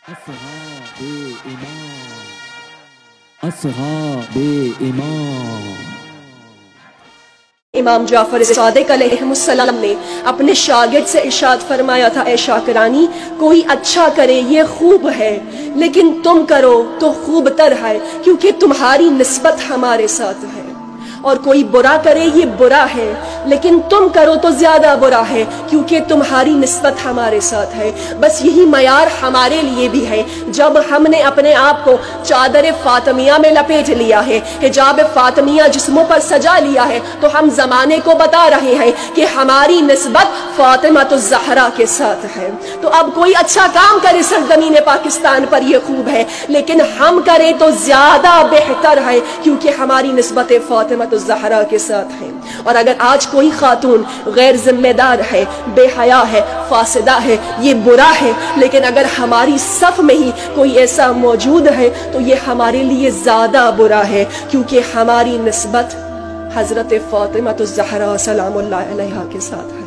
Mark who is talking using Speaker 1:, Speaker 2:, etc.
Speaker 1: اصحاب امام، اصحاب امام۔
Speaker 2: امام جعفر صادق علیہ السلام نے اپنے شاگرد سے ارشاد فرمایا تھا، اے شاکرانی، کوئی اچھا کرے یہ خوب ہے، لیکن تم کرو تو خوب تر ہے، کیونکہ تمہاری نسبت ہمارے ساتھ ہے۔ اور کوئی برا کرے یہ برا ہے، لیکن تم کرو تو زیادہ برا ہے، کیونکہ تمہاری نسبت ہمارے ساتھ ہے۔ بس یہی معیار ہمارے لیے بھی ہے۔ جب ہم نے اپنے آپ کو چادر فاطمیہ میں لپیٹ لیا ہے، حجاب فاطمیہ جسموں پر سجا لیا ہے، تو ہم زمانے کو بتا رہے ہیں کہ ہماری نسبت فاطمہ الزہرا کے ساتھ ہے۔ تو اب کوئی اچھا کام کرے سرزمین پاکستان پر یہ خوب ہے، لیکن ہم کریں تو زیادہ بہتر ہے، کیونکہ ہماری نسبت فاطمہ الزہرا کے ساتھ ہے۔ اور اگر آج کوئی خاتون غیر ذمہ دار ہے، بے حیا ہے، فاسدہ ہے، یہ برا ہے، لیکن اگر ہماری صف میں ہی کوئی ایسا موجود ہے تو یہ ہمارے لیے زیادہ برا ہے، کیونکہ ہماری نسبت حضرت فاطمہ الزہرا سلام اللہ علیہا کے ساتھ ہے۔